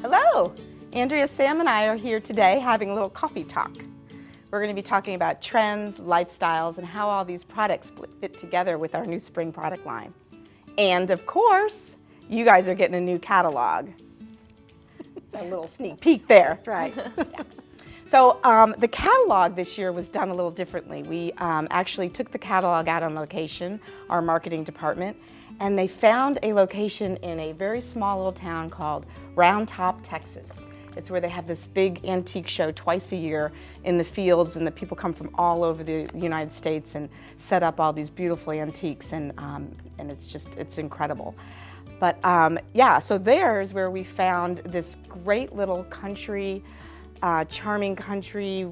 Hello! Andrea, Sam, and I are here today having a little coffee talk. We're going to be talking about trends, lifestyles, and how all these products fit together with our new spring product line. And of course, you guys are getting a new catalog. A little sneak peek there. That's right. Yeah. So the catalog this year was done a little differently. We actually took the catalog out on location, our marketing department, and they found a location in a very small little town called Round Top, Texas. It's where they have this big antique show twice a year in the fields, and the people come from all over the United States and set up all these beautiful antiques, and it's incredible. But yeah, so there's where we found this great little country, charming country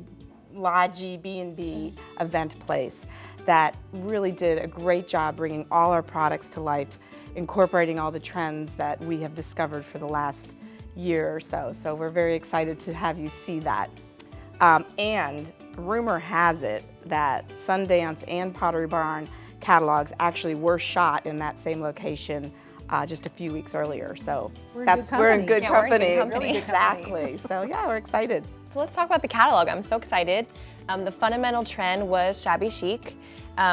lodgy B&B event place that really did a great job bringing all our products to life, incorporating all the trends that we have discovered for the last year or so. So we're very excited to have you see that. And rumor has it that Sundance and Pottery Barn catalogs actually were shot in that same location just a few weeks earlier. So we're in good company. Really Exactly. So yeah, we're excited. So let's talk about the catalog. I'm so excited. The fundamental trend was shabby chic,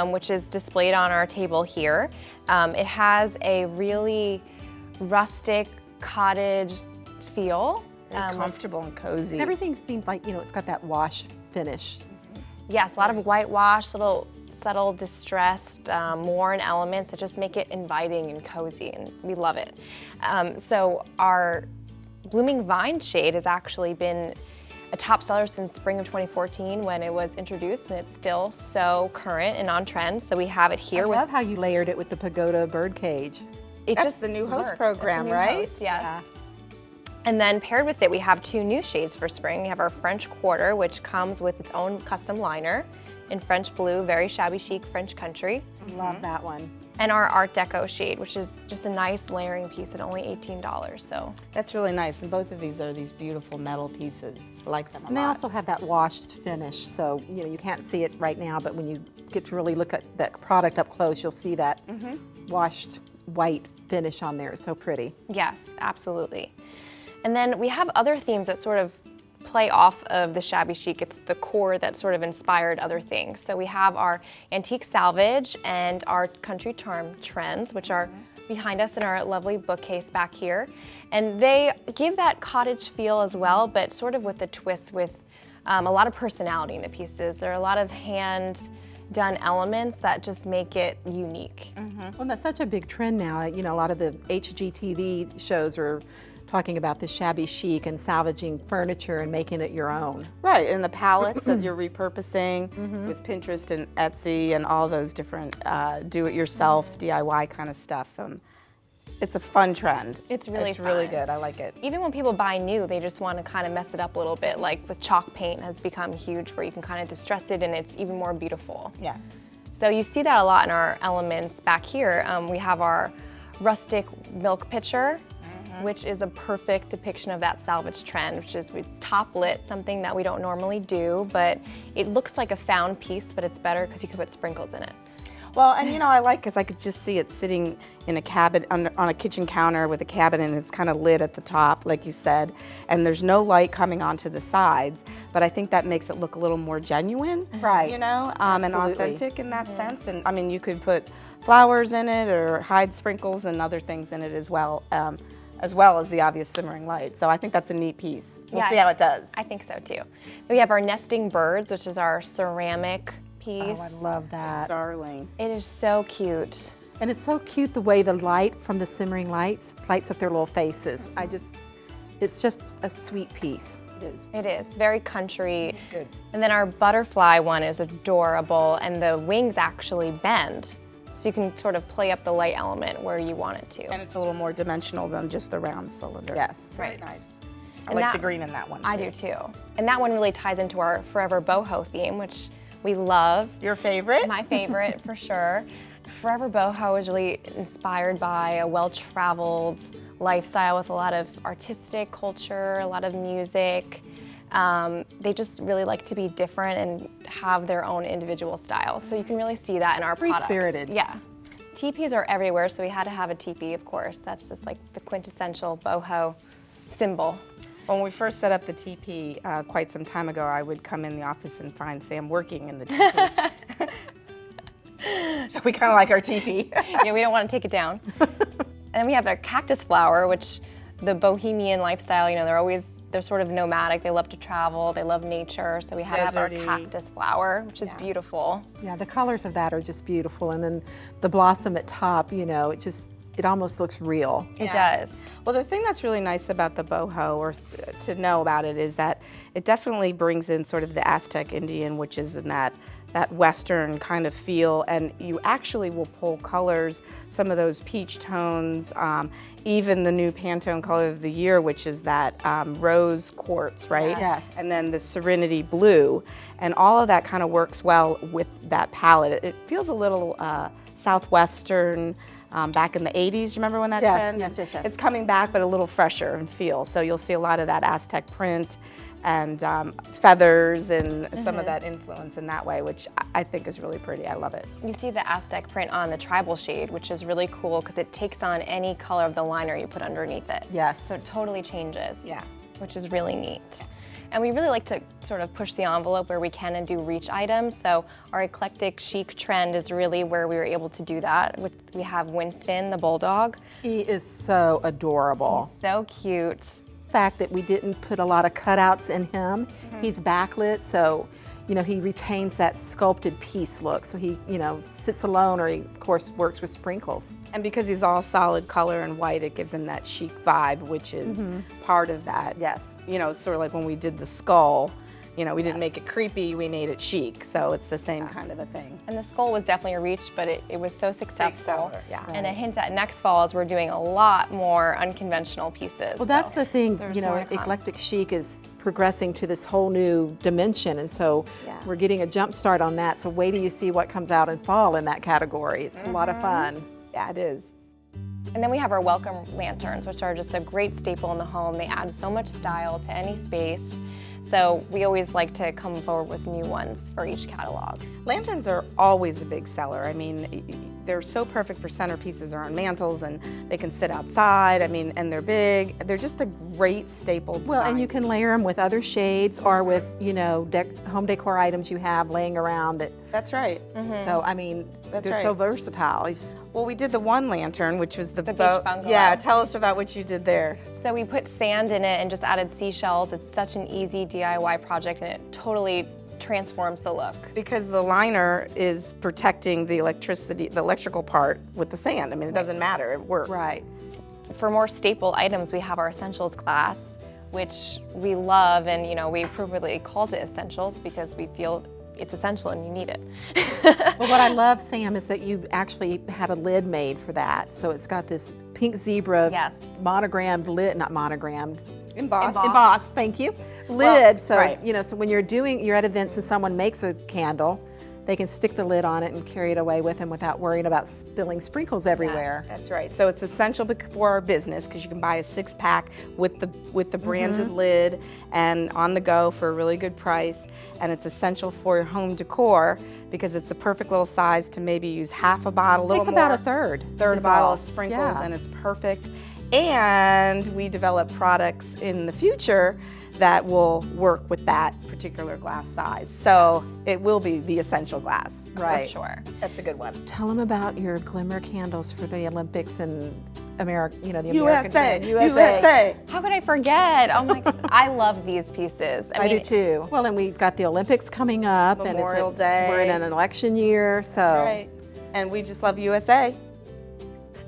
which is displayed on our table here. It has a really rustic cottage feel. Very comfortable and cozy. Everything seems like, it's got that wash finish. Yes, a lot of whitewash, little subtle distressed, worn elements that just make it inviting and cozy, and we love it. So our Blooming Vine shade has actually been a top seller since spring of 2014 when it was introduced, and it's still so current and on trend. So we have it here. I love how you layered it with the pagoda bird cage. That's the new host program, right? Host, yes. Yeah. And then paired with it, we have two new shades for spring. We have our French Quarter, which comes with its own custom liner in French Blue, very shabby chic French country. Love that one. And our Art Deco shade, which is just a nice layering piece at only $18. So that's really nice. And both of these are these beautiful metal pieces. I like them a lot. And they also have that washed finish. So, you can't see it right now, but when you get to really look at that product up close, you'll see that washed white finish on there. It's so pretty. Yes, absolutely. And then we have other themes that sort of play off of the shabby chic. It's the core that sort of inspired other things. So we have our antique salvage and our country charm trends, which are behind us in our lovely bookcase back here. And they give that cottage feel as well, but sort of with a twist with a lot of personality in the pieces. There are a lot of hand-done elements that just make it unique. Well, that's such a big trend now. A lot of the HGTV shows are talking about the shabby chic and salvaging furniture and making it your own. Right, and the palettes that you're repurposing with Pinterest and Etsy and all those different do-it-yourself, DIY kind of stuff. It's a fun trend. It's really fun. Really good. I like it. Even when people buy new, they just want to kind of mess it up a little bit. Like with chalk paint has become huge, where you can kind of distress it and it's even more beautiful. Yeah. So you see that a lot in our elements back here. We have our rustic milk pitcher, which is a perfect depiction of that salvage trend, which is it's top lit, something that we don't normally do, but it looks like a found piece, but it's better because you can put sprinkles in it. Well, and I like because I could just see it sitting in a cabinet on a kitchen counter with a cabinet, and it's kind of lit at the top, like you said, and there's no light coming onto the sides. But I think that makes it look a little more genuine, right? And authentic in that sense. And I mean, you could put flowers in it or hide sprinkles and other things in it as well as the obvious simmering light. So I think that's a neat piece. We'll see how it does. I think so too. We have our nesting birds, which is our ceramic piece. Oh, I love that. Darling. It is so cute. And it's so cute the way the light from the simmering lights lights up their little faces. It's just a sweet piece. It is. It is, very country. It's good. And then our butterfly one is adorable, and the wings actually bend. So you can sort of play up the light element where you want it to. And it's a little more dimensional than just the round cylinder. Yes. Right. Very nice. I like the green in that one too. I do too. And that one really ties into our Forever Boho theme, which we love. Your favorite? My favorite, for sure. Forever Boho is really inspired by a well-traveled lifestyle with a lot of artistic culture, a lot of music. They just really like to be different and have their own individual style. So you can really see that in our products. Free-spirited. Yeah. Teepees are everywhere, so we had to have a teepee, of course. That's just like the quintessential boho symbol. When we first set up the TP quite some time ago, I would come in the office and find Sam working in the TP. So we kind of like our TP. Yeah, we don't want to take it down. And then we have our cactus flower, which the bohemian lifestyle, you know, they're sort of nomadic. They love to travel. They love nature. So we have our Deserty. cactus flower, which is beautiful. Yeah, the colors of that are just beautiful. And then the blossom at top, you know, it almost looks real. It does. Well, the thing that's really nice about the boho, or to know about it, is that it definitely brings in sort of the Aztec Indian, which is in that Western kind of feel, and you actually will pull colors, some of those peach tones, even the new Pantone color of the year, which is that rose quartz, right? Yes. And then the Serenity blue, and all of that kind of works well with that palette. It feels a little Southwestern, back in the 80s. Do you remember when that Yes, trend? yes, yes, yes. It's coming back, but a little fresher in feel. So you'll see a lot of that Aztec print and feathers and some of that influence in that way, which I think is really pretty. I love it. You see the Aztec print on the tribal shade, which is really cool because it takes on any color of the liner you put underneath it. Yes. So it totally changes. Yeah. Which is really neat. And we really like to sort of push the envelope where we can and do reach items. So our eclectic chic trend is really where we were able to do that. We have Winston, the bulldog. He is so adorable. So cute. Fact that we didn't put a lot of cutouts in him. He's backlit, so you know he retains that sculpted piece look. So he, you know, sits alone, or he of course works with sprinkles. And because he's all solid color and white, it gives him that chic vibe, which is part of that. Yes. You know, it's sort of like when we did the skull, you know, we didn't make it creepy, we made it chic. So it's the same kind of a thing. And the skull was definitely a reach, but it was so successful. seller, yeah. And a hint at next fall is we're doing a lot more unconventional pieces. Well, that's so the thing. there's You know, more to come. eclectic chic is progressing to this whole new dimension, and so Yeah. we're getting a jump start on that. So wait till you see what comes out in fall in that category. It's a lot of fun. Yeah, it is. And then we have our welcome lanterns, which are just a great staple in the home. They add so much style to any space. So we always like to come forward with new ones for each catalog. Lanterns are always a big seller. I mean, they're so perfect for centerpieces or on mantles, and they can sit outside. I mean, and they're big. They're just a great staple design. Well, and you can layer them with other shades or with, you know, home decor items you have laying around that. That's right. So, I mean, That's they're so right. versatile. Well, we did the one lantern, which was the beach boat. bungalow. Yeah, tell us about what you did there. So we put sand in it and just added seashells. It's such an easy DIY project, and it totally transforms the look. Because the liner is protecting the electrical part with the sand. I mean, it doesn't matter, it works. Right. For more staple items, we have our essentials class, which we love, and you know, we appropriately called it essentials because we feel it's essential and you need it. Well, what I love, Sam, is that you actually had a lid made for that. So it's got this pink zebra Yes. monogrammed lid, not monogrammed, Embossed. embossed, thank you, lid. Well, so, right. you know, so when you're at events and someone makes a candle, they can stick the lid on it and carry it away with them without worrying about spilling sprinkles everywhere. That's right. So it's essential for our business because you can buy a 6-pack with the branded lid and on the go for a really good price. And it's essential for your home decor because it's the perfect little size to maybe use half a bottle, a little It's more. about a third. Third is bottle all. of sprinkles, Yeah. and it's perfect. And we develop products in the future that will work with that particular glass size. So it will be the essential glass. Right. For sure. That's a good one. Tell them about your glimmer candles for the Olympics and America. You know, the American USA. trend. USA. How could I forget? Oh my God, I love these pieces. I do too. Well, and we've got the Olympics coming up, Memorial and Day. we're in an election year, so That's right. And we just love USA.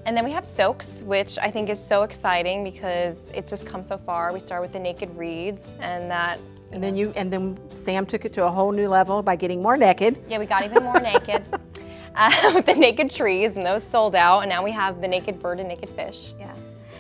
And then we have soaks, which I think is so exciting because it's just come so far. We start with the naked reeds, and that. and then Sam took it to a whole new level by getting more naked. Yeah, we got even more naked with the naked trees, and those sold out. And now we have the naked bird and naked fish. Yeah.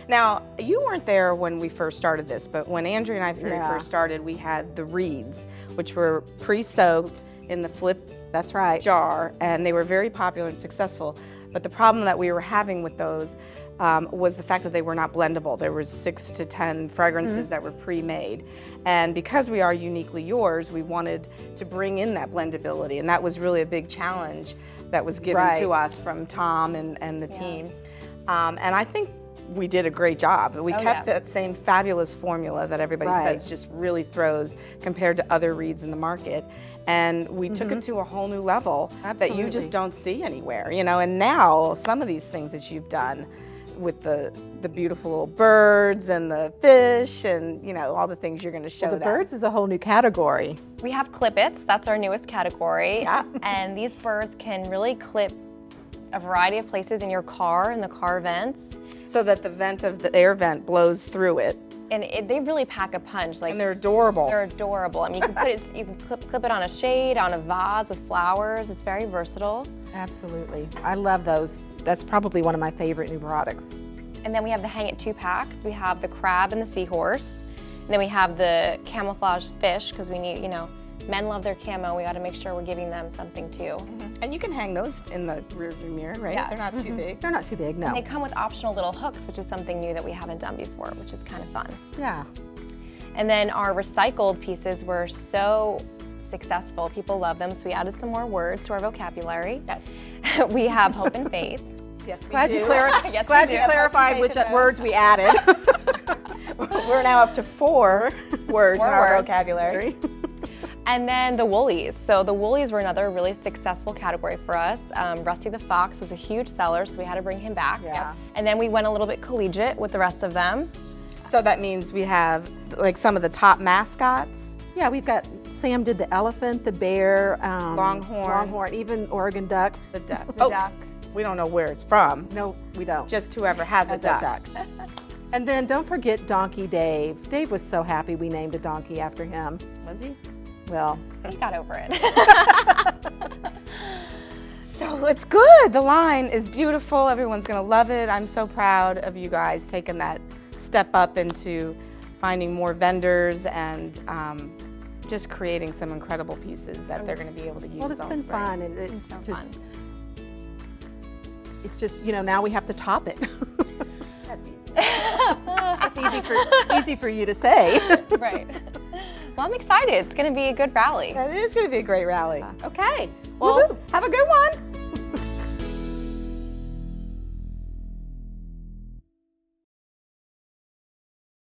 Now, you weren't there when we first started this, but when Andrea and I first started, we had the reeds, which were pre-soaked in the flip That's right. jar, and they were very popular and successful. But the problem that we were having with those was the fact that they were not blendable. There was 6 to 10 fragrances that were pre-made. And because we are uniquely yours, we wanted to bring in that blendability, and that was really a big challenge that was given to us from Tom and the team. And I think we did a great job. We Oh, kept yeah. that same fabulous formula that everybody Right. says just really throws compared to other reeds in the market. And we took it to a whole new level that you Absolutely. just don't see anywhere, you know. And now some of these things that you've done with the beautiful little birds and the fish and, you know, all the things you're going to show The them. birds is a whole new category. We have clippets, that's our newest category. Yeah. And these birds can really clip a variety of places in your car, in the car vents. So that the vent of the air vent blows through it. And they really pack a punch. Like And they're adorable. they're adorable. I mean, you can put it, you can clip it on a shade, on a vase with flowers. It's very versatile. Absolutely. I love those. That's probably one of my favorite new products. And then we have the hang it 2-packs. We have the crab and the seahorse. And then we have the camouflage fish, because we need, you know, men love their camo. We got to make sure we're giving them something too. And you can hang those in the rearview mirror, right? Yes. They're not too big. They're not too big, no. They come with optional little hooks, which is something new that we haven't done before, which is kind of fun. Yeah. And then our recycled pieces were so successful. People love them, so we added some more words to our vocabulary. Yes. We have hope and faith. Yes, we Glad do. you, Yes, glad we you do. clarified which words we added. We're now up to 4 words in our words. vocabulary. And then the woolies. So the woolies were another really successful category for us. Rusty the Fox was a huge seller, so we had to bring him back. Yeah. And then we went a little bit collegiate with the rest of them. So that means we have like some of the top mascots. Yeah, we've got, Sam did the elephant, the bear, Longhorn. even Oregon ducks. The duck. The duck. We don't know where it's from. No, we don't. Just whoever has a Has duck. that duck. And then don't forget Donkey Dave. Dave was so happy we named a donkey after him. Was he? Well, He got over it. So it's good. The line is beautiful. Everyone's going to love it. I'm so proud of you guys taking that step up into finding more vendors and just creating some incredible pieces that they're going to be able to use. well, it's all been spring. fun, and it's so just, fun. it's just, you know, now we have to top it. That's easy. That's easy for you to say. Right. Well, I'm excited. It's going to be a good rally. That is going to be a great rally. Okay. Well, Woohoo. have a good one.